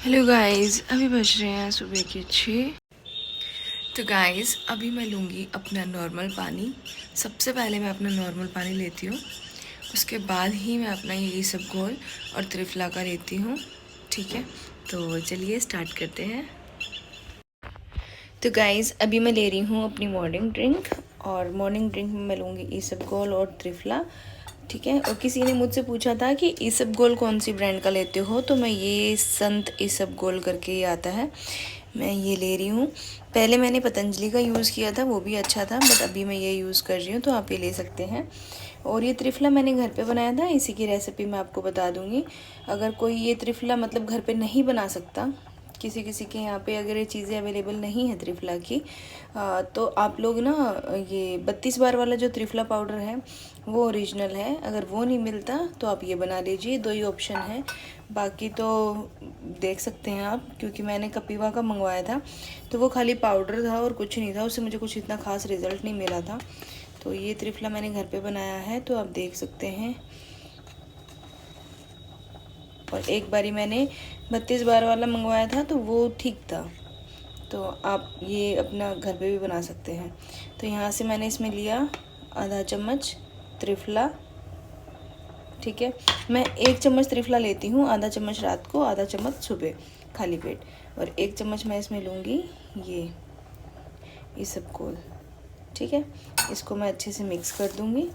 Hello guys, अभी बज रहे हैं सुबह के 6। तो गाइस अभी मैं लूँगी अपना नॉर्मल पानी। सबसे पहले मैं अपना नॉर्मल पानी लेती हूँ, उसके बाद ही मैं अपना ये इसबगोल और त्रिफला का लेती हूँ। ठीक है, तो चलिए स्टार्ट करते हैं। तो गाइस अभी मैं ले रही हूँ अपनी मॉर्निंग ड्रिंक, और मॉर्निंग ड्रिंक में मैं लूँगी इसबगोल और त्रिफला। ठीक है, और किसी ने मुझसे पूछा था कि इसबगोल कौन सी ब्रांड का लेते हो, तो मैं ये संत इसबगोल करके ही आता है, मैं ये ले रही हूँ। पहले मैंने पतंजलि का यूज़ किया था, वो भी अच्छा था, बट अभी मैं ये यूज़ कर रही हूँ, तो आप ये ले सकते हैं। और ये त्रिफला मैंने घर पे बनाया था, इसी की रेसिपी मैं आपको बता दूँगी। अगर कोई ये त्रिफला मतलब घर पे नहीं बना सकता, किसी किसी के यहाँ पे अगर ये चीज़ें अवेलेबल नहीं है त्रिफला की, तो आप लोग ना ये 32 बार वाला जो त्रिफला पाउडर है वो ओरिजिनल है, अगर वो नहीं मिलता तो आप ये बना लीजिए। दो ही ऑप्शन है, बाकी तो देख सकते हैं आप, क्योंकि मैंने कपिवा का मंगवाया था तो वो खाली पाउडर था और कुछ नहीं था, उससे मुझे कुछ इतना ख़ास रिज़ल्ट नहीं मिला था। तो ये त्रिफला मैंने घर पे बनाया है, तो आप देख सकते हैं। और एक बारी मैंने 32 बार वाला मंगवाया था तो वो ठीक था, तो आप ये अपना घर पे भी बना सकते हैं। तो यहाँ से मैंने इसमें लिया आधा चम्मच त्रिफला। ठीक है, मैं 1 चम्मच त्रिफला लेती हूँ, आधा चम्मच रात को, आधा चम्मच सुबह खाली पेट। और 1 चम्मच मैं इसमें लूँगी ये इसबगोल। ठीक है, इसको मैं अच्छे से मिक्स कर दूँगी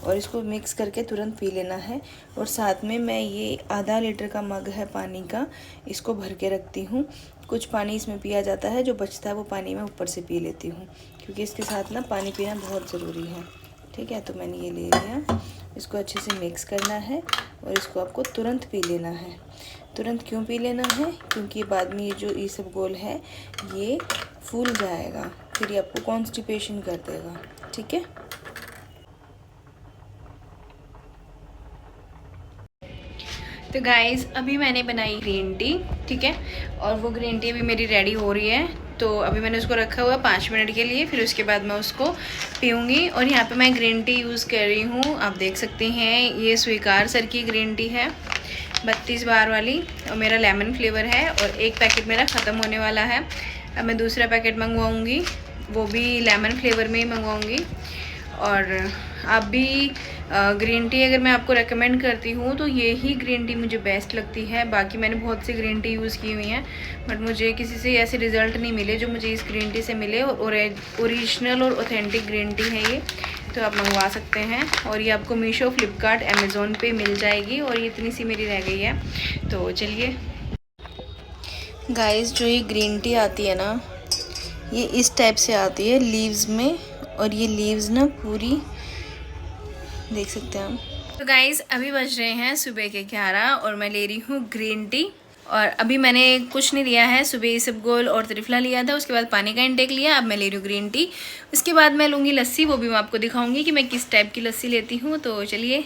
और इसको मिक्स करके तुरंत पी लेना है। और साथ में मैं ये आधा लीटर का मग है पानी का, इसको भर के रखती हूँ। कुछ पानी इसमें पिया जाता है, जो बचता है वो पानी मैं ऊपर से पी लेती हूँ, क्योंकि इसके साथ ना पानी पीना बहुत ज़रूरी है। ठीक है, तो मैंने ये ले लिया, इसको अच्छे से मिक्स करना है और इसको आपको तुरंत पी लेना है। तुरंत क्यों पी लेना है, क्योंकि बाद में ये जो इसबगोल है ये फूल जाएगा, फिर ये आपको कॉन्स्टिपेशन कर देगा। ठीक है, तो गाइज़ अभी मैंने बनाई ग्रीन टी। ठीक है, और वो ग्रीन टी अभी मेरी रेडी हो रही है, तो अभी मैंने उसको रखा हुआ 5 मिनट के लिए, फिर उसके बाद मैं उसको पीऊँगी। और यहाँ पे मैं ग्रीन टी यूज़ कर रही हूँ, आप देख सकते हैं, ये स्वीकार सर की ग्रीन टी है 32 बार वाली, और मेरा लेमन फ्लेवर है, और एक पैकेट मेरा ख़त्म होने वाला है। अब मैं दूसरा पैकेट मंगवाऊँगी, वो भी लेमन फ्लेवर में ही मंगवाऊँगी। और आप भी ग्रीन टी अगर मैं आपको रेकमेंड करती हूँ तो ये ही ग्रीन टी मुझे बेस्ट लगती है। बाकी मैंने बहुत सी ग्रीन टी यूज़ की हुई हैं, बट मुझे किसी से ऐसे रिज़ल्ट नहीं मिले जो मुझे इस ग्रीन टी से मिले। और ओरिजिनल और ऑथेंटिक ग्रीन टी है ये, तो आप मंगवा सकते हैं। और ये आपको मीशो, फ्लिपकार्ट, अमेज़ोन पे मिल जाएगी, और ये इतनी सी मेरी रह गई है। तो चलिए गाइस, जो ये ग्रीन टी आती है ना, ये इस टाइप से आती है लीव्स में, और ये लीव्स ना पूरी देख सकते हैं हम। तो गाइस अभी बज रहे हैं सुबह के 11 और मैं ले रही हूँ ग्रीन टी। और अभी मैंने कुछ नहीं लिया है, सुबह इसबगोल और त्रिफला लिया था, उसके बाद पानी का इंटेक लिया, अब मैं ले रही हूँ ग्रीन टी। उसके बाद मैं लूँगी लस्सी, वो भी मैं आपको दिखाऊंगी कि मैं किस टाइप की लस्सी लेती हूँ। तो चलिए,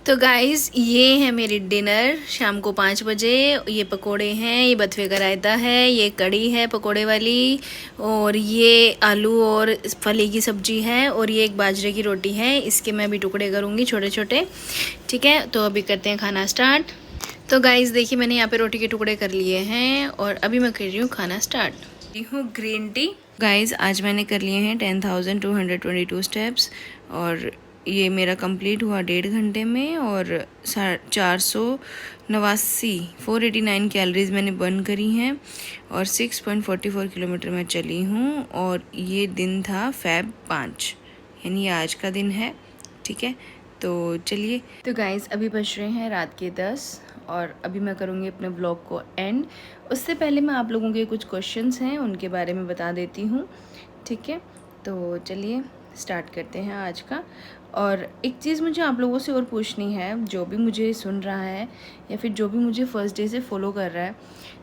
तो गाइस ये है मेरी डिनर शाम को 5 बजे। ये पकोड़े हैं, ये बथुए का रायता है, ये कड़ी है पकोड़े वाली, और ये आलू और फली की सब्जी है, और ये एक बाजरे की रोटी है, इसके मैं भी टुकड़े करूँगी छोटे छोटे। ठीक है, तो अभी करते हैं खाना स्टार्ट। तो गाइस देखिए, मैंने यहाँ पे रोटी के टुकड़े कर लिए हैं, और अभी मैं कर रही हूँ खाना स्टार्ट। हूँ ग्रीन टी। गाइस आज मैंने कर लिए हैं 10,222 स्टेप्स, और ये मेरा कंप्लीट हुआ 1.5 घंटे में, और 489 कैलोरीज मैंने बर्न करी हैं, और 6.44 किलोमीटर मैं चली हूँ। और ये दिन था Feb 5, यानी आज का दिन है। ठीक है, तो चलिए, तो गाइस अभी बज रहे हैं रात के 10, और अभी मैं करूँगी अपने ब्लॉग को एंड। उससे पहले मैं आप लोगों के कुछ क्वेश्चंस हैं उनके बारे में बता देती हूँ। ठीक है, तो चलिए स्टार्ट करते हैं आज का। और एक चीज़ मुझे आप लोगों से और पूछनी है, जो भी मुझे सुन रहा है या फिर जो भी मुझे फर्स्ट डे से फॉलो कर रहा है,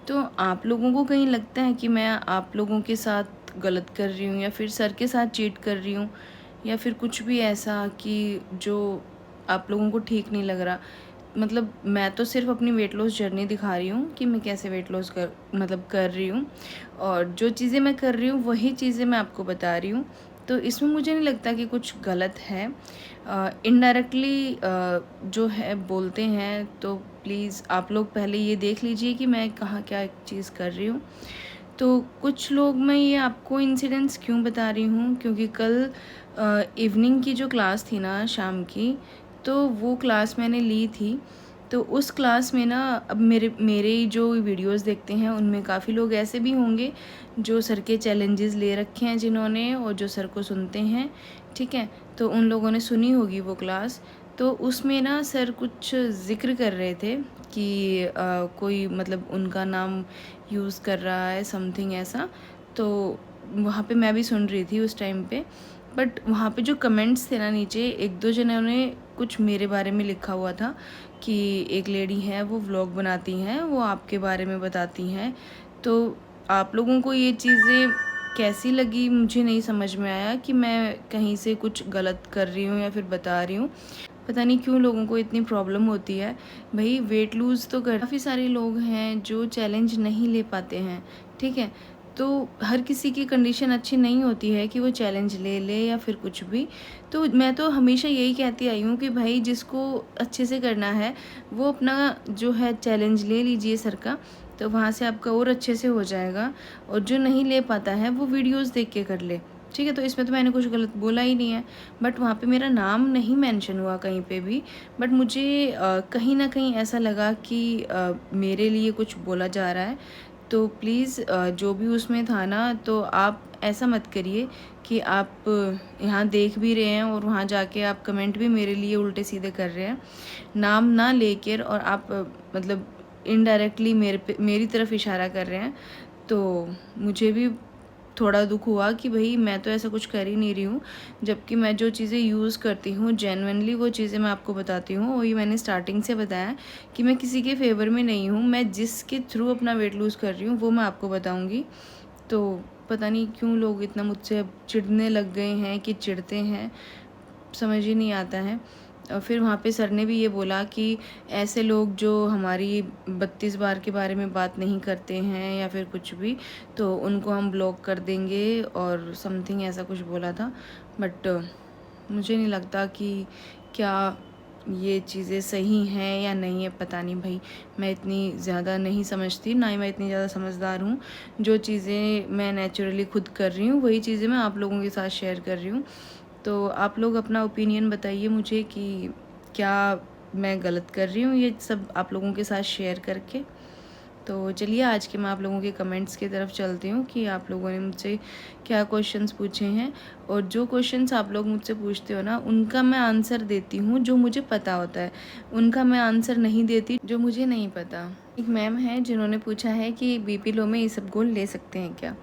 तो आप लोगों को कहीं लगता है कि मैं आप लोगों के साथ गलत कर रही हूँ, या फिर सर के साथ चीट कर रही हूँ, या फिर कुछ भी ऐसा कि जो आप लोगों को ठीक नहीं लग रहा। मतलब मैं तो सिर्फ अपनी वेट लॉस जर्नी दिखा रही हूँ कि मैं कैसे वेट लॉस कर रही हूँ, और जो चीज़ें मैं कर रही हूँ वही चीज़ें मैं आपको बता रही हूँ। तो इसमें मुझे नहीं लगता कि कुछ गलत है। इनडायरेक्टली जो है बोलते हैं, तो प्लीज़ आप लोग पहले ये देख लीजिए कि मैं कहाँ क्या चीज़ कर रही हूँ। तो कुछ लोग, मैं ये आपको इंसिडेंट्स क्यों बता रही हूँ, क्योंकि कल इवनिंग की जो क्लास थी ना, शाम की, तो वो क्लास मैंने ली थी। तो उस क्लास में ना, अब मेरे जो वीडियोस देखते हैं उनमें काफ़ी लोग ऐसे भी होंगे जो सर के चैलेंजेस ले रखे हैं जिन्होंने, और जो सर को सुनते हैं, ठीक है। तो उन लोगों ने सुनी होगी वो क्लास। तो उसमें ना सर कुछ ज़िक्र कर रहे थे कि कोई मतलब उनका नाम यूज़ कर रहा है, समथिंग ऐसा। तो वहाँ पे मैं भी सुन रही थी उस टाइम पे, बट वहाँ पे जो कमेंट्स थे ना नीचे, एक दो जनों ने कुछ मेरे बारे में लिखा हुआ था कि एक लेडी है, वो व्लॉग बनाती हैं, वो आपके बारे में बताती हैं। तो आप लोगों को ये चीज़ें कैसी लगी मुझे नहीं समझ में आया कि मैं कहीं से कुछ गलत कर रही हूँ या फिर बता रही हूँ। पता नहीं क्यों लोगों को इतनी प्रॉब्लम होती है। भाई वेट लूज़ तो कर, काफ़ी सारे लोग हैं जो चैलेंज नहीं ले पाते हैं, ठीक है। तो हर किसी की कंडीशन अच्छी नहीं होती है कि वो चैलेंज ले ले या फिर कुछ भी। तो मैं तो हमेशा यही कहती आई हूँ कि भाई जिसको अच्छे से करना है वो अपना जो है चैलेंज ले लीजिए सर का, तो वहाँ से आपका और अच्छे से हो जाएगा। और जो नहीं ले पाता है वो वीडियोस देख के कर ले, ठीक है। तो इसमें तो मैंने कुछ गलत बोला ही नहीं है, बट वहाँ पे मेरा नाम नहीं मेंशन हुआ कहीं पे भी। बट मुझे कहीं ना कहीं ऐसा लगा कि मेरे लिए कुछ बोला जा रहा है। तो प्लीज़ जो भी उसमें था ना, तो आप ऐसा मत करिए कि आप यहाँ देख भी रहे हैं और वहाँ जाके आप कमेंट भी मेरे लिए उल्टे सीधे कर रहे हैं, नाम ना लेकर, और आप मतलब इनडायरेक्टली मेरी तरफ इशारा कर रहे हैं। तो मुझे भी थोड़ा दुख हुआ कि भाई मैं तो ऐसा कुछ कर ही नहीं रही हूँ, जबकि मैं जो चीज़ें यूज़ करती हूँ जेन्युइनली वो चीज़ें मैं आपको बताती हूँ। और ये मैंने स्टार्टिंग से बताया कि मैं किसी के फेवर में नहीं हूँ, मैं जिसके थ्रू अपना वेट लूज़ कर रही हूँ वो मैं आपको बताऊँगी। तो पता नहीं क्यों लोग इतना मुझसे अब चिढ़ने लग गए हैं कि चिढ़ते हैं, समझ ही नहीं आता है। और फिर वहाँ पे सर ने भी ये बोला कि ऐसे लोग जो हमारी 32 बार के बारे में बात नहीं करते हैं या फिर कुछ भी, तो उनको हम ब्लॉक कर देंगे और समथिंग ऐसा कुछ बोला था। बट मुझे नहीं लगता कि क्या ये चीज़ें सही हैं या नहीं है, पता नहीं भाई। मैं इतनी ज़्यादा नहीं समझती, ना ही मैं इतनी ज़्यादा समझदार हूँ। जो चीज़ें मैं नेचुरली खुद कर रही हूँ वही चीज़ें मैं आप लोगों के साथ शेयर कर रही हूँ। तो आप लोग अपना ओपिनियन बताइए मुझे कि क्या मैं गलत कर रही हूँ ये सब आप लोगों के साथ शेयर करके। तो चलिए आज के मैं आप लोगों के कमेंट्स की तरफ चलती हूँ कि आप लोगों ने मुझसे क्या क्वेश्चंस पूछे हैं। और जो क्वेश्चंस आप लोग मुझसे पूछते हो ना, उनका मैं आंसर देती हूँ जो मुझे पता होता है, उनका मैं आंसर नहीं देती जो मुझे नहीं पता। एक मैम है जिन्होंने पूछा है कि बीपी लो में इसबगोल ले सकते हैं क्या।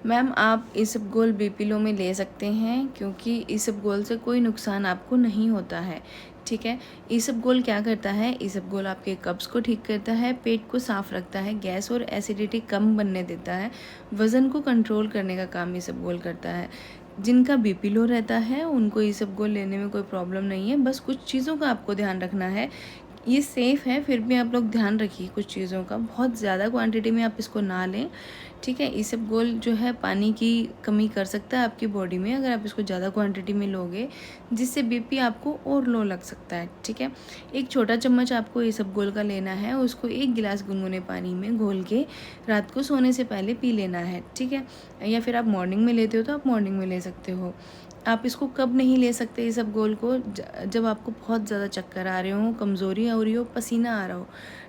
मैम आप इसबगोल बीपी लो में ले सकते हैं, क्योंकि इसबगोल से कोई नुकसान आपको नहीं होता है, ठीक है। इसबगोल क्या करता है, इसबगोल आपके कब्ज़ को ठीक करता है, पेट को साफ रखता है, गैस और एसिडिटी कम बनने देता है, वज़न को कंट्रोल करने का काम इसबगोल करता है। जिनका बीपी लो रहता है उनको इसबगोल लेने में कोई प्रॉब्लम नहीं है, बस कुछ चीज़ों का आपको ध्यान रखना है। ये सेफ़ है, फिर भी आप लोग ध्यान रखिए कुछ चीज़ों का, बहुत ज़्यादा क्वांटिटी में आप इसको ना लें, ठीक है। इसबगोल जो है पानी की कमी कर सकता है आपकी बॉडी में अगर आप इसको ज़्यादा क्वांटिटी में लोगे, जिससे बीपी आपको और लो लग सकता है, ठीक है। एक छोटा चम्मच आपको इसबगोल का लेना है, उसको 1 गिलास गुनगुने पानी में घोल के रात को सोने से पहले पी लेना है, ठीक है। या फिर आप मॉर्निंग में लेते हो तो आप मॉर्निंग में ले सकते हो। आप इसको कब नहीं ले सकते इसबगोल को, जब आपको बहुत ज़्यादा चक्कर आ रहे हो, कमज़ोरी हो रही हो, पसीना आ रहा हो,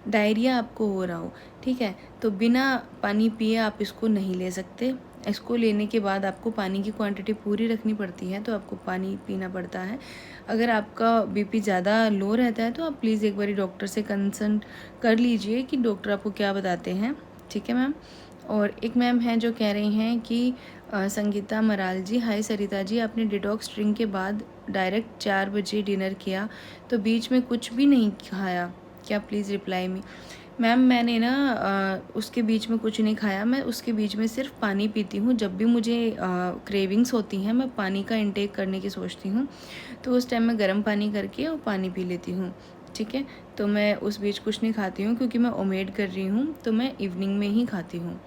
डायरिया आपको हो रहा हो, ठीक है। तो बिना पानी पिए आप इसको नहीं ले सकते। इसको लेने के बाद आपको पानी की क्वांटिटी पूरी रखनी पड़ती है, तो आपको पानी पीना पड़ता है। अगर आपका बीपी ज़्यादा लो रहता है तो आप प्लीज़ एक बारी डॉक्टर से कंसल्ट कर लीजिए कि डॉक्टर आपको क्या बताते हैं, ठीक है मैम। और एक मैम हैं जो कह रही हैं कि संगीता मराल जी, हाय सरिता जी, आपने डिटॉक्स ड्रिंक के बाद डायरेक्ट 4 बजे डिनर किया तो बीच में कुछ भी नहीं खाया क्या, प्लीज़ रिप्लाई मी। मैम मैंने ना उसके बीच में कुछ नहीं खाया, मैं उसके बीच में सिर्फ पानी पीती हूँ। जब भी मुझे क्रेविंग्स होती हैं मैं पानी का इंटेक करने की सोचती हूँ, तो उस टाइम मैं गर्म पानी करके और पानी पी लेती हूँ, ठीक है। तो मैं उस बीच कुछ नहीं खाती हूँ क्योंकि मैं ओमेड कर रही हूँ, तो मैं इवनिंग में ही खाती हूँ।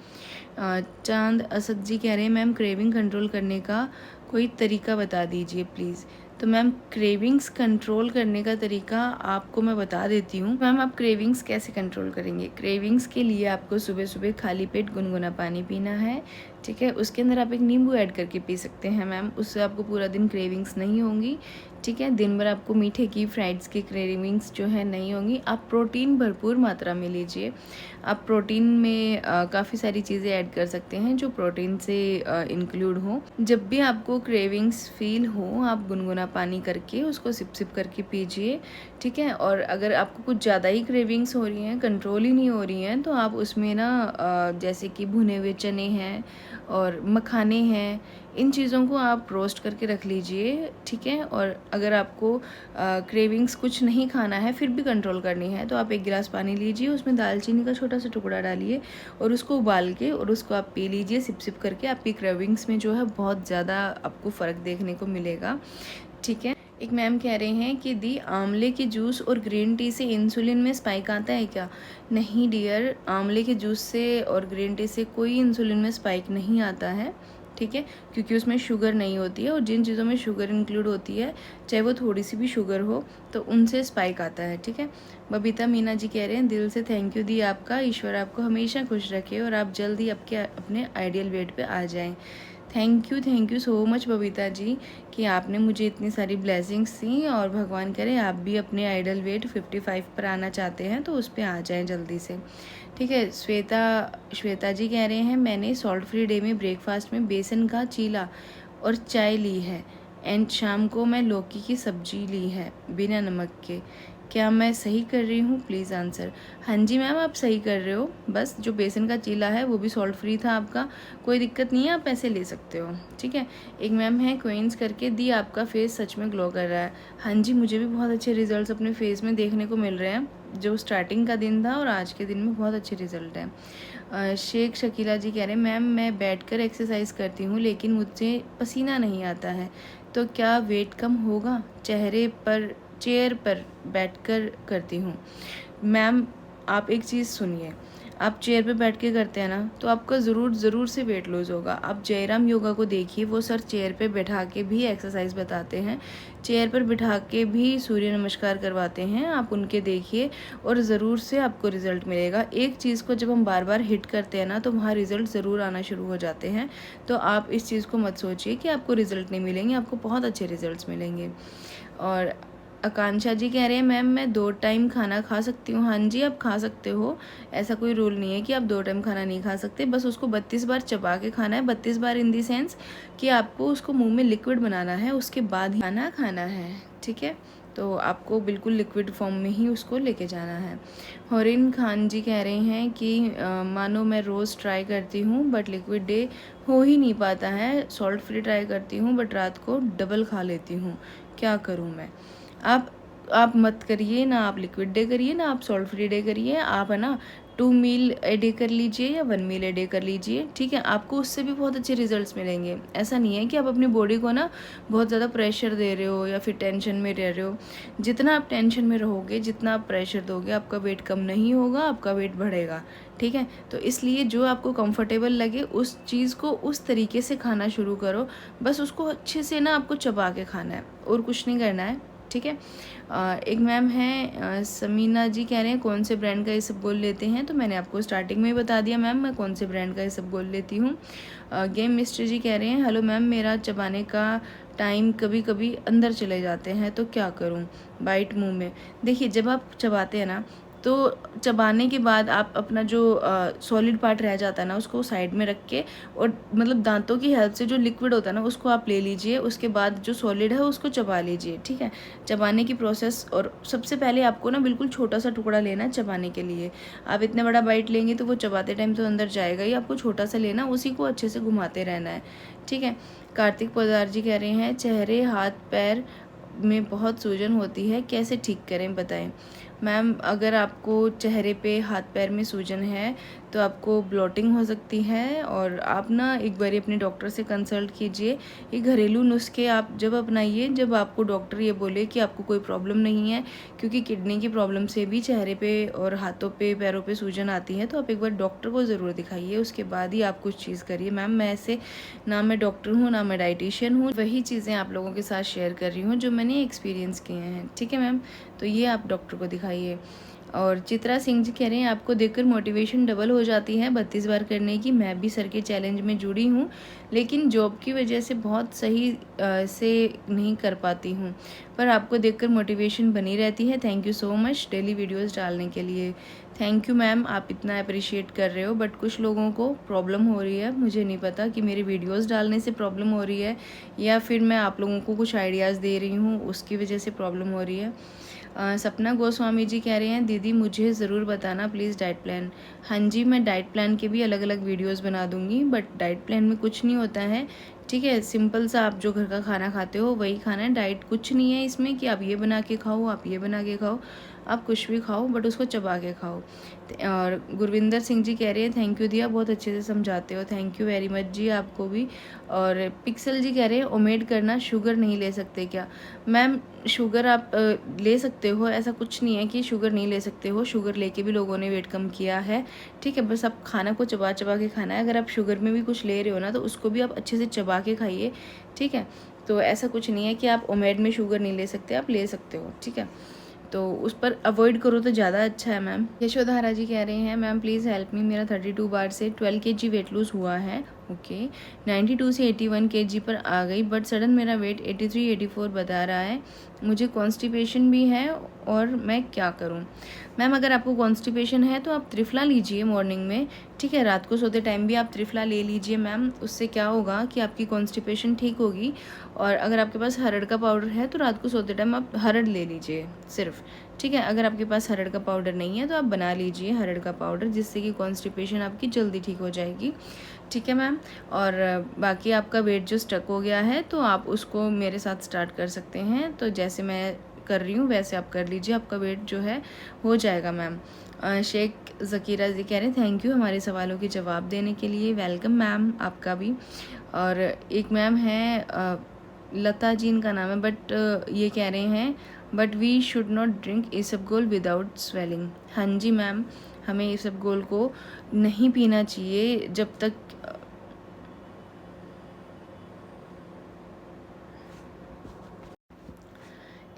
चांद असद जी कह रहे हैं मैम क्रेविंग कंट्रोल करने का कोई तरीका बता दीजिए प्लीज़। तो मैम क्रेविंग्स कंट्रोल करने का तरीका आपको मैं बता देती हूँ। मैम आप क्रेविंग्स कैसे कंट्रोल करेंगे? क्रेविंग्स के लिए आपको सुबह सुबह खाली पेट गुनगुना पानी पीना है, ठीक है। उसके अंदर आप एक नींबू ऐड करके पी सकते हैं मैम, उससे आपको पूरा दिन क्रेविंग्स नहीं होंगी, ठीक है। दिन भर आपको मीठे की फ्राइड्स की क्रेविंग्स जो है नहीं होंगी। आप प्रोटीन भरपूर मात्रा में लीजिए। आप प्रोटीन में काफ़ी सारी चीज़ें ऐड कर सकते हैं जो प्रोटीन से इंक्लूड हो। जब भी आपको क्रेविंग्स फील हो, आप गुनगुना पानी करके उसको सिप सिप करके पीजिए, ठीक है। और अगर आपको कुछ ज़्यादा ही क्रेविंग्स हो रही हैं, कंट्रोल ही नहीं हो रही हैं, तो आप उसमें ना जैसे कि भुने हुए चने हैं और मखाने हैं, इन चीज़ों को आप रोस्ट करके रख लीजिए, ठीक है। और अगर आपको क्रेविंग्स कुछ नहीं खाना है, फिर भी कंट्रोल करनी है, तो आप 1 गिलास पानी लीजिए, उसमें दालचीनी का छोटा सा टुकड़ा डालिए और उसको उबाल के और उसको आप पी लीजिए सिप सिप करके। आपकी क्रेविंग्स में जो है बहुत ज़्यादा आपको फ़र्क देखने को मिलेगा, ठीक है। एक मैम कह रहे हैं कि दी आंवले के जूस और ग्रीन टी से इंसुलिन में स्पाइक आता है क्या? नहीं डियर, आंवले के जूस से और ग्रीन टी से कोई इंसुलिन में स्पाइक नहीं आता है, ठीक है, क्योंकि उसमें शुगर नहीं होती है। और जिन चीज़ों में शुगर इंक्लूड होती है, चाहे वो थोड़ी सी भी शुगर हो, तो उनसे स्पाइक आता है, ठीक है। बबीता मीना जी कह रहे हैं दिल से थैंक यू दी आपका, ईश्वर आपको हमेशा खुश रखे और आप जल्दी अपने आइडियल वेट पे आ जाएं। Thank you so much Babita ji कि आपने मुझे इतनी सारी ब्लेसिंग्स दी, और भगवान करे आप भी अपने आइडल वेट 55 पर आना चाहते हैं तो उस पर आ जाएं जल्दी से, ठीक है। श्वेता जी कह रहे हैं मैंने सॉल्ट फ्री डे में ब्रेकफास्ट में बेसन का चीला और चाय ली है, एंड शाम को मैं लौकी की सब्जी ली है बिना नमक के। क्या मैं सही कर रही हूँ? Please answer. हाँ जी मैम, आप सही कर रहे हो। बस जो बेसन का चीला है वो भी सॉल्ट फ्री था आपका, कोई दिक्कत नहीं है, आप ऐसे ले सकते हो, ठीक है। एक मैम है क्वींस करके, दी आपका फेस सच में ग्लो कर रहा है। हाँ जी, मुझे भी बहुत अच्छे रिजल्ट्स अपने फेस में देखने को मिल रहे हैं। जो स्टार्टिंग का दिन था और आज के दिन में बहुत अच्छे रिजल्ट हैं। शेख शकीला जी कह रहे हैं मैम मैं बैठकर एक्सरसाइज करती हूँ लेकिन मुझसे पसीना नहीं आता है, तो क्या वेट कम होगा? चेयर पर बैठकर करती हूँ। मैम आप एक चीज़ सुनिए, आप चेयर पे बैठ के करते हैं ना, तो आपका ज़रूर से वेट लूज़ होगा। आप जयराम योगा को देखिए, वो सर चेयर पे बैठा के भी एक्सरसाइज बताते हैं, चेयर पर बिठा के भी सूर्य नमस्कार करवाते हैं, आप उनके देखिए और ज़रूर से आपको रिज़ल्ट मिलेगा। एक चीज़ को जब हम बार बार हिट करते हैं ना, तो वहाँ रिज़ल्ट ज़रूर आना शुरू हो जाते हैं। तो आप इस चीज़ को मत सोचिए कि आपको रिज़ल्ट नहीं मिलेंगे, आपको बहुत अच्छे रिज़ल्ट मिलेंगे। और आकांक्षा जी कह रहे हैं मैम मैं 2 टाइम खाना खा सकती हूँ? हाँ जी, आप खा सकते हो, ऐसा कोई रूल नहीं है कि आप 2 टाइम खाना नहीं खा सकते। बस उसको 32 बार चबा के खाना है। 32 बार इन दी सेंस कि आपको उसको मुंह में लिक्विड बनाना है, उसके बाद ही खाना है, ठीक है। तो आपको बिल्कुल लिक्विड फॉर्म में ही उसको लेके जाना है। हौरीन खान जी कह रहे हैं कि मानो मैं रोज़ ट्राई करती हूँ बट लिक्विड डे हो ही नहीं पाता है, सॉल्ट फ्री ट्राई करती हूँ बट रात को डबल खा लेती हूँ, क्या करूँ मैं? आप मत करिए ना, आप लिक्विड डे करिए ना आप सॉल्ट फ्री डे करिए। आप है ना 2 मील ए डे कर लीजिए या 1 मील ए डे कर लीजिए, ठीक है। आपको उससे भी बहुत अच्छे रिजल्ट्स मिलेंगे। ऐसा नहीं है कि आप अपनी बॉडी को ना बहुत ज़्यादा प्रेशर दे रहे हो या फिर टेंशन में रह रहे हो। जितना आप टेंशन में रहोगे, जितना आप प्रेशर दोगे, आपका वेट कम नहीं होगा, आपका वेट बढ़ेगा, ठीक है। तो इसलिए जो आपको कंफर्टेबल लगे उस चीज़ को उस तरीके से खाना शुरू करो। बस उसको अच्छे से ना आपको चबा के खाना है और कुछ नहीं करना है, ठीक है। एक मैम हैं समीना जी कह रहे हैं कौन से ब्रांड का ये सब गोल लेते हैं? तो मैंने आपको स्टार्टिंग में ही बता दिया मैम मैं कौन से ब्रांड का ये सब गोल लेती हूँ। गेम मिस्टर जी कह रहे हैं हेलो मैम मेरा चबाने का टाइम कभी कभी अंदर चले जाते हैं तो क्या करूँ? बाइट मुंह में। देखिए जब आप चबाते हैं ना, तो चबाने के बाद आप अपना जो सॉलिड पार्ट रह जाता है ना, उसको साइड में रख के और मतलब दांतों की हेल्प से जो लिक्विड होता है ना उसको आप ले लीजिए, उसके बाद जो सॉलिड है उसको चबा लीजिए, ठीक है। चबाने की प्रोसेस, और सबसे पहले आपको ना बिल्कुल छोटा सा टुकड़ा लेना है चबाने के लिए। आप इतना बड़ा बाइट लेंगे तो वो चबाते टाइम तो अंदर जाएगा ही, आपको छोटा सा लेना, उसी को अच्छे से घुमाते रहना है, ठीक है। कार्तिक पोदार जी कह रहे हैं चेहरे हाथ पैर में बहुत सूजन होती है, कैसे ठीक करें बताएं? मैम अगर आपको चेहरे पे हाथ पैर में सूजन है तो आपको ब्लोटिंग हो सकती है, और आप ना एक बार अपने डॉक्टर से कंसल्ट कीजिए। ये घरेलू नुस्खे आप जब अपनाइए जब आपको डॉक्टर ये बोले कि आपको कोई प्रॉब्लम नहीं है, क्योंकि किडनी की प्रॉब्लम से भी चेहरे पे और हाथों पे पैरों पे सूजन आती है। तो आप एक बार डॉक्टर को ज़रूर दिखाइए, उसके बाद ही आप कुछ चीज़ करिए। मैम मैं ऐसे ना मैं डॉक्टर हूँ ना मैं डाइटिशियन हूँ, वही चीज़ें आप लोगों के साथ शेयर कर रही हूँ जो मैंने एक्सपीरियंस किए हैं। ठीक है मैम, तो ये आप डॉक्टर को दिखाइए। और चित्रा सिंह जी कह रहे हैं आपको देखकर मोटिवेशन डबल हो जाती है 32 बार करने की। मैं भी सर के चैलेंज में जुड़ी हूँ, लेकिन जॉब की वजह से बहुत सही से नहीं कर पाती हूँ, पर आपको देखकर मोटिवेशन बनी रहती है। Thank you so much daily videos डालने के लिए। थैंक यू मैम, आप इतना अप्रिशिएट कर रहे हो, बट कुछ लोगों को प्रॉब्लम हो रही है। मुझे नहीं पता कि मेरे वीडियोस डालने से प्रॉब्लम हो रही है या फिर मैं आप लोगों को कुछ आइडियाज़ दे रही हूँ उसकी वजह से प्रॉब्लम हो रही है। सपना गोस्वामी जी कह रहे हैं दीदी मुझे ज़रूर बताना प्लीज़ डाइट प्लान। हाँ जी, मैं डाइट प्लान के भी अलग अलग वीडियोस बना दूंगी, बट डाइट प्लान में कुछ नहीं होता है। ठीक है, सिंपल सा आप जो घर का खाना खाते हो वही खाना है। डाइट कुछ नहीं है इसमें कि आप ये बना के खाओ, आप ये बना के खाओ, आप कुछ भी खाओ बट उसको चबा के खाओ। और गुरविंदर सिंह जी कह रहे हैं थैंक यू दिया, बहुत अच्छे से समझाते हो। थैंक यू वेरी मच जी, आपको भी। और पिक्सल जी कह रहे हैं ओमेड करना, शुगर नहीं ले सकते क्या? मैम शुगर आप ले सकते हो, ऐसा कुछ नहीं है कि शुगर नहीं ले सकते हो। शुगर लेके भी लोगों ने वेट कम किया है। ठीक है, बस आप खाना को चबा चबा के खाना है। अगर आप शुगर में भी कुछ ले रहे हो ना तो उसको भी आप अच्छे से चबा के खाइए। ठीक है, तो ऐसा कुछ नहीं है कि आप ओमेड में शुगर नहीं ले सकते, आप ले सकते हो। ठीक है, तो उस पर अवॉइड करो तो ज़्यादा अच्छा है। मैम यशोधारा जी कह रहे हैं मैम प्लीज़ हेल्प मी, मेरा 32 बार से 12 kg वेट लूज़ हुआ है। ओके, 92 से 81 kg पर आ गई, बट सडन मेरा वेट 83 84 बता रहा है। मुझे कॉन्स्टिपेशन भी है और मैं क्या करूं? मैम अगर आपको कॉन्स्टिपेशन है तो आप त्रिफला लीजिए मॉर्निंग में। ठीक है, रात को सोते टाइम भी आप त्रिफला ले लीजिए मैम। उससे क्या होगा कि आपकी कॉन्स्टिपेशन ठीक होगी। और अगर आपके पास हरड़ का पाउडर है तो रात को सोते टाइम आप हरड़ ले लीजिए सिर्फ। ठीक है, अगर आपके पास हरड़ का पाउडर नहीं है तो आप बना लीजिए हरड़ का पाउडर, जिससे कि कॉन्स्टिपेशन आपकी जल्दी ठीक हो जाएगी। ठीक है मैम, और बाकी आपका वेट जो स्टक हो गया है तो आप उसको मेरे साथ स्टार्ट कर सकते हैं। तो जैसे मैं कर रही हूँ वैसे आप कर लीजिए, आपका वेट जो है हो जाएगा मैम। शेख ज़कीरा जी कह रहे हैं थैंक यू हमारे सवालों के जवाब देने के लिए। वेलकम मैम, आपका भी। और एक मैम है लता जी इनका नाम है, बट ये कह रहे हैं but we should not drink isabgol without swelling. हाँ जी मैम, हमें इसबगोल को नहीं पीना चाहिए जब तक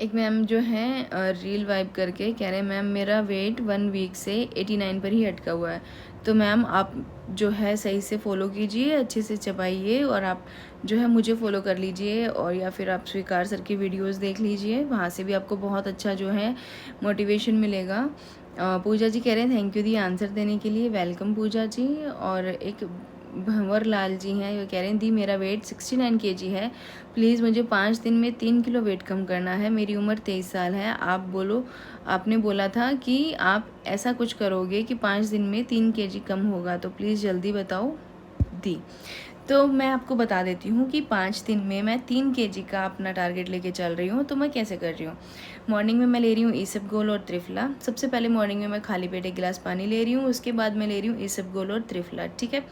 एक मैम जो है रील वाइब करके कह रहे हैं मैम मेरा वेट 1 वीक से 89 पर ही अटका हुआ है। तो मैम आप जो है सही से फॉलो कीजिए, अच्छे से चबाइए, और आप जो है मुझे फॉलो कर लीजिए, और या फिर आप स्वीकार सर की वीडियोस देख लीजिए, वहाँ से भी आपको बहुत अच्छा जो है मोटिवेशन मिलेगा। पूजा जी कह रहे हैं थैंक यू दी आंसर देने के लिए। वेलकम पूजा जी। और एक भंवर लाल जी हैं, वो कह रहे हैं दी मेरा वेट 69 kg है, प्लीज़ मुझे 5 दिन में 3 किलो वेट कम करना है। मेरी उम्र 23 साल है। आपने बोला था कि आप ऐसा कुछ करोगे कि 5 दिन में 3 kg कम होगा, तो प्लीज़ जल्दी बताओ दी। तो मैं आपको बता देती हूँ कि 5 दिन में मैं 3 kg का अपना टारगेट लेके चल रही हूँ। तो मैं कैसे कर रही हूँ, मॉर्निंग में मैं ले रही हूँ इसबगोल और त्रिफला। सबसे पहले मॉर्निंग में मैं खाली पेट 1 गिलास पानी ले रही हूँ, उसके बाद मैं ले रही हूँ इसबगोल और त्रिफला। ठीक है,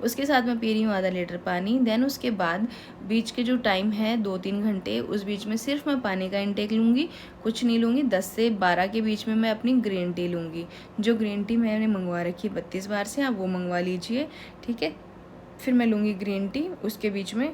उसके साथ मैं पी रही हूँ आधा लीटर पानी। देन उसके बाद बीच के जो टाइम है 2-3 घंटे, उस बीच में सिर्फ मैं पानी का इंटेक लूँगी, कुछ नहीं लूँगी। 10 से 12 के बीच में मैं अपनी ग्रीन टी लूँगी। जो ग्रीन टी मैंने मंगवा रखी है 32 बार से, आप वो मंगवा लीजिए। ठीक है, फिर मैं लूँगी ग्रीन टी उसके बीच में।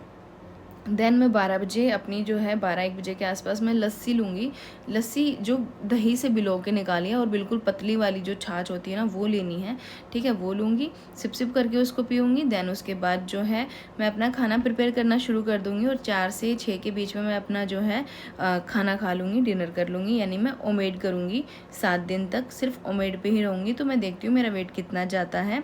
देन मैं 12 बजे अपनी जो है 12-1 बजे के आसपास मैं लस्सी लूँगी। लस्सी जो दही से भिगो के निकाली है, और बिल्कुल पतली वाली जो छाछ होती है ना वो लेनी है। ठीक है, वो लूँगी, सिप सिप करके उसको पीऊँगी। देन उसके बाद जो है मैं अपना खाना प्रिपेयर करना शुरू कर दूँगी, और 4 से 6 के बीच में मैं अपना जो है खाना खा लूँगी, डिनर कर लूँगी। यानी मैं ओमेड करूँगी 7 दिन तक, सिर्फ ओमेड पे ही रहूँगी। तो मैं देखती हूँ मेरा वेट कितना जाता है।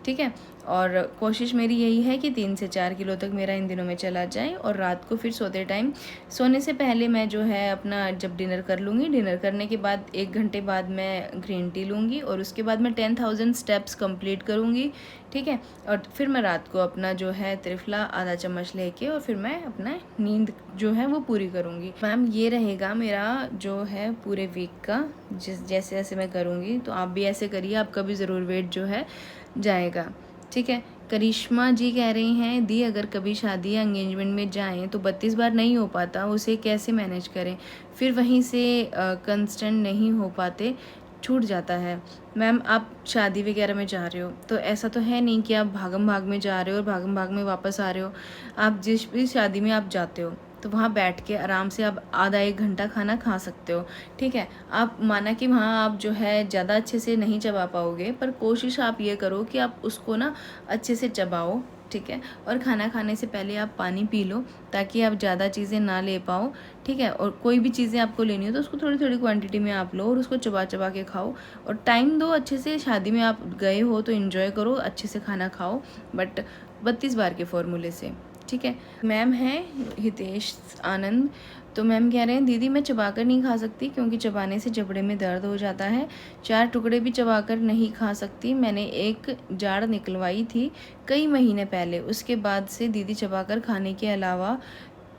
ठीक है। और कोशिश मेरी यही है कि 3 से 4 किलो तक मेरा इन दिनों में चला जाए। और रात को फिर सोने से पहले मैं जो है अपना जब डिनर कर लूँगी, डिनर करने के बाद 1 घंटे बाद मैं ग्रीन टी लूँगी और उसके बाद मैं 10,000 स्टेप्स कंप्लीट करूँगी, ठीक है। और फिर मैं रात को अपना जो है त्रिफला आधा चम्मच लेके और फिर मैं अपना नींद जो है वो पूरी करूँगी। मैम ये रहेगा मेरा जो है पूरे वीक का, जैसे जैसे मैं करूँगी, तो आप भी ऐसे करिए, आपका भी ज़रूर वेट जो है जाएगा, ठीक है। करिश्मा जी कह रही हैं दी अगर कभी शादी या एंगेजमेंट में जाएं तो 32 बार नहीं हो पाता, उसे कैसे मैनेज करें, फिर वहीं से कंस्टेंट नहीं हो पाते, छूट जाता है। मैम आप शादी वगैरह में जा रहे हो तो ऐसा तो है नहीं कि आप भागम भाग में जा रहे हो और भागम भाग में वापस आ रहे हो। आप जिस भी शादी में आप जाते हो तो वहाँ बैठ के आराम से आप आधा 1 घंटा खाना खा सकते हो, ठीक है। आप माना कि वहाँ आप जो है ज़्यादा अच्छे से नहीं चबा पाओगे, पर कोशिश आप ये करो कि आप उसको ना अच्छे से चबाओ, ठीक है। और खाना खाने से पहले आप पानी पी लो ताकि आप ज़्यादा चीज़ें ना ले पाओ, ठीक है। और कोई भी चीज़ें आपको लेनी हो तो उसको थोड़ी थोड़ी क्वांटिटी में आप लो और उसको चबा चबा के खाओ और टाइम दो अच्छे से। शादी में आप गए हो तो इन्जॉय करो, अच्छे से खाना खाओ, बट 32 बार के फॉर्मूले से, ठीक है। मैम है हितेश आनंद, तो मैम कह रहे हैं दीदी मैं चबाकर नहीं खा सकती क्योंकि चबाने से जबड़े में दर्द हो जाता है, 4 टुकड़े भी चबाकर नहीं खा सकती। मैंने एक जाड़ निकलवाई थी कई महीने पहले, उसके बाद से दीदी चबाकर खाने के अलावा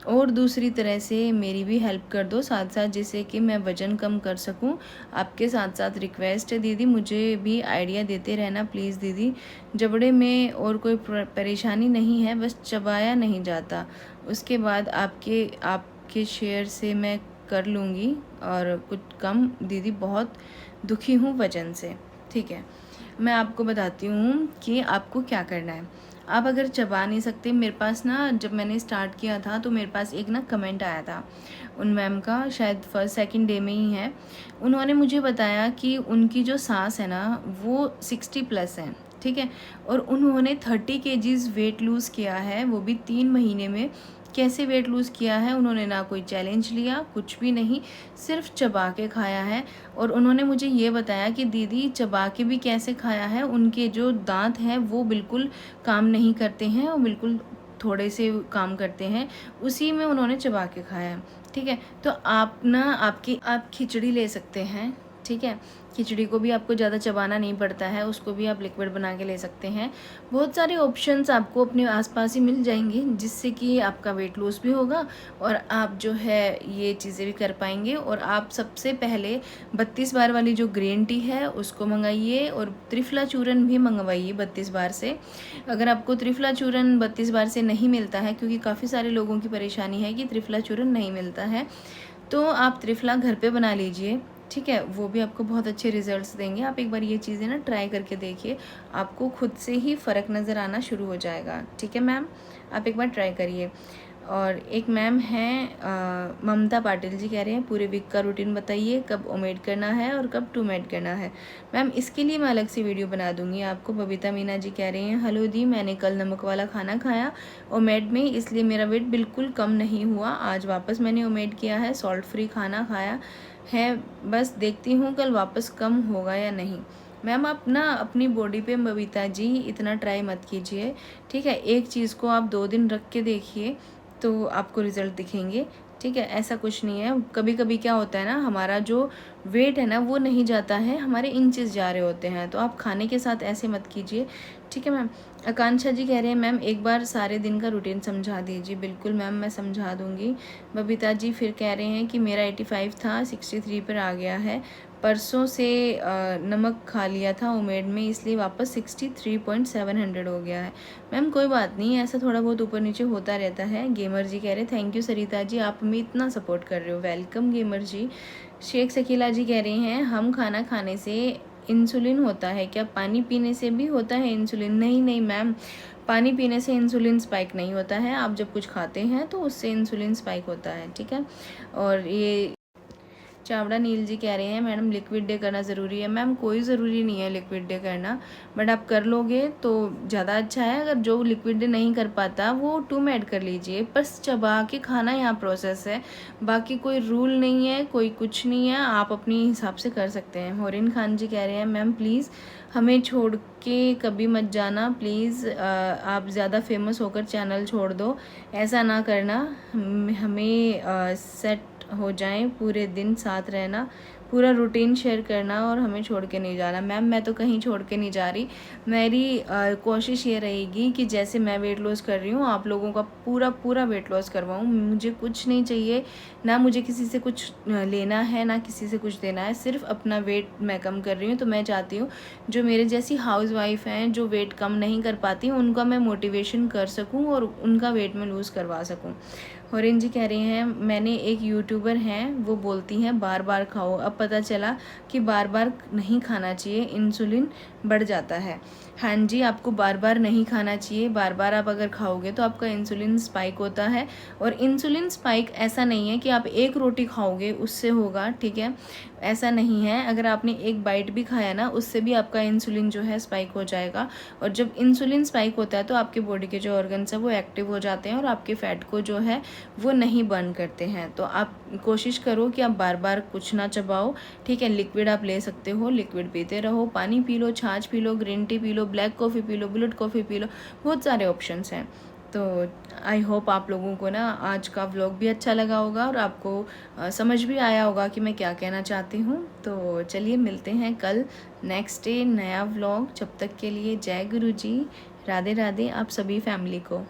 और दूसरी तरह से मेरी भी हेल्प कर दो साथ साथ, जिससे कि मैं वज़न कम कर सकूं। आपके साथ साथ रिक्वेस्ट है दीदी मुझे भी आइडिया देते रहना प्लीज़ दीदी। जबड़े में और कोई परेशानी नहीं है, बस चबाया नहीं जाता। उसके बाद आपके शेयर से मैं कर लूँगी और कुछ कम। दीदी बहुत दुखी हूँ वज़न से, ठीक है। मैं आपको बताती हूँ कि आपको क्या करना है। आप अगर चबा नहीं सकते, मेरे पास ना जब मैंने स्टार्ट किया था तो मेरे पास एक ना कमेंट आया था उन मैम का, शायद फर्स्ट सेकंड डे में ही है। उन्होंने मुझे बताया कि उनकी जो सांस है ना वो 60+ है, ठीक है। और उन्होंने 30 kgs वेट लूज़ किया है, वो भी 3 महीने में। कैसे वेट लूज़ किया है, उन्होंने ना कोई चैलेंज लिया, कुछ भी नहीं, सिर्फ चबा के खाया है। और उन्होंने मुझे ये बताया कि दीदी चबा के भी कैसे खाया है, उनके जो दांत हैं वो बिल्कुल काम नहीं करते हैं और बिल्कुल थोड़े से काम करते हैं, उसी में उन्होंने चबा के खाया है, ठीक है। तो आप खिचड़ी ले सकते हैं, ठीक है। खिचड़ी को भी आपको ज़्यादा चबाना नहीं पड़ता है, उसको भी आप लिक्विड बना के ले सकते हैं। बहुत सारे ऑप्शंस आपको अपने आसपास ही मिल जाएंगे जिससे कि आपका वेट लॉस भी होगा और आप जो है ये चीज़ें भी कर पाएंगे। और आप सबसे पहले 32 बार वाली जो ग्रीन टी है उसको मंगाइए और त्रिफला चूरन भी मंगवाइए 32 बार से। अगर आपको त्रिफला चूरन 32 बार से नहीं मिलता है, क्योंकि काफ़ी सारे लोगों की परेशानी है कि त्रिफला चूरन नहीं मिलता है, तो आप त्रिफला घर पे बना लीजिए, ठीक है। वो भी आपको बहुत अच्छे रिजल्ट्स देंगे। आप एक बार ये चीज़ें ना ट्राई करके देखिए, आपको खुद से ही फ़र्क नज़र आना शुरू हो जाएगा, ठीक है मैम। आप एक बार ट्राई करिए। और एक मैम हैं ममता पाटिल जी, कह रहे हैं पूरे वीक का रूटीन बताइए, कब ओमेट करना है और कब टू मेट करना है। मैम इसके लिए मैं अलग से वीडियो बना दूंगी आपको। बबीता मीना जी कह रही हैं हेलो दी, मैंने कल नमक वाला खाना खाया ओमेट में, इसलिए मेरा वेट बिल्कुल कम नहीं हुआ। आज वापस मैंने ओमेट किया है, सॉल्ट फ्री खाना खाया है, बस देखती हूँ कल वापस कम होगा या नहीं। मैम आप ना अपनी बॉडी पे बबीता जी इतना ट्राई मत कीजिए, ठीक है। एक चीज़ को आप 2 दिन रख के देखिए तो आपको रिज़ल्ट दिखेंगे, ठीक है। ऐसा कुछ नहीं है, कभी कभी क्या होता है ना, हमारा जो वेट है ना वो नहीं जाता है, हमारे इंचेस जा रहे होते हैं, तो आप खाने के साथ ऐसे मत कीजिए, ठीक है मैम। आकांक्षा जी कह रहे हैं मैम एक बार सारे दिन का रूटीन समझा दीजिए। बिल्कुल मैम मैं समझा दूंगी। बबीता जी फिर कह रहे हैं कि मेरा 85 था 63 पर आ गया है, परसों से नमक खा लिया था उमेड में, इसलिए वापस 63.700 हो गया है। मैम कोई बात नहीं, ऐसा थोड़ा बहुत ऊपर नीचे होता रहता है। गेमर जी कह रहे हैं थैंक यू सरिता जी, आप हमें इतना सपोर्ट कर रहे हो, वेलकम गेमर जी। शेख शकीला जी कह रहे हैं हम खाना खाने से इंसुलिन होता है क्या, पानी पीने से भी होता है इंसुलिन? नहीं नहीं मैम, पानी पीने से इंसुलिन स्पाइक नहीं होता है, आप जब कुछ खाते हैं तो उससे इंसुलिन स्पाइक होता है, ठीक है। और ये चावड़ा नील जी कह रहे हैं मैडम लिक्विड डे करना ज़रूरी है। मैम कोई ज़रूरी नहीं है लिक्विड डे करना, बट आप कर लोगे तो ज़्यादा अच्छा है। अगर जो लिक्विड डे नहीं कर पाता वो टूम ऐड कर लीजिए, बस चबा के खाना यहाँ प्रोसेस है, बाकी कोई रूल नहीं है, कोई कुछ नहीं है, आप अपनी हिसाब से कर सकते हैं। मोरिन खान जी कह रहे हैं मैम प्लीज़ हमें छोड़ के कभी मत जाना प्लीज़, आप ज़्यादा फेमस होकर चैनल छोड़ दो, ऐसा ना करना, हमें सेट हो जाएं, पूरे दिन साथ रहना, पूरा रूटीन शेयर करना और हमें छोड़ के नहीं जाना। मैम मैं तो कहीं छोड़ के नहीं जा रही, मेरी कोशिश ये रहेगी कि जैसे मैं वेट लॉस कर रही हूँ आप लोगों का पूरा पूरा वेट लॉस करवाऊँ। मुझे कुछ नहीं चाहिए, ना मुझे किसी से कुछ लेना है ना किसी से कुछ देना है, सिर्फ अपना वेट मैं कम कर रही हूँ। तो मैं चाहती हूँ जो मेरे जैसी हाउस वाइफ हैं जो वेट कम नहीं कर पाती उनका मैं मोटिवेशन कर सकूँ और उनका वेट मैं लूज़ करवा सकूँ। हॉरिन जी कह रही हैं मैंने एक यूट्यूबर हैं वो बोलती हैं बार बार खाओ, अब पता चला कि बार बार नहीं खाना चाहिए, इंसुलिन बढ़ जाता है। हाँ जी, आपको बार बार नहीं खाना चाहिए, बार बार आप अगर खाओगे तो आपका इंसुलिन स्पाइक होता है, और इंसुलिन स्पाइक ऐसा नहीं है कि आप एक रोटी खाओगे उससे होगा, ठीक है, ऐसा नहीं है। अगर आपने एक बाइट भी खाया ना उससे भी आपका इंसुलिन जो है स्पाइक हो जाएगा, और जब इंसुलिन स्पाइक होता है तो आपके बॉडी के जो ऑर्गन्स हैं वो एक्टिव हो जाते हैं और आपके फैट को जो है वो नहीं बर्न करते हैं। तो आप कोशिश करो कि आप बार बार कुछ ना चबाओ, ठीक है। लिक्विड आप ले सकते हो, लिक्विड पीते रहो, पानी पी लो, छाछ P low, green tea P low, black coffee P low, bullet coffee P low, बहुत सारे ऑप्शंस हैं। तो आई होप आप लोगों को ना आज का व्लॉग भी अच्छा लगा होगा और आपको समझ भी आया होगा कि मैं क्या कहना चाहती हूँ। तो चलिए मिलते हैं कल नेक्स्ट डे नया व्लॉग, जब तक के लिए जय गुरु जी, राधे राधे आप सभी फैमिली को।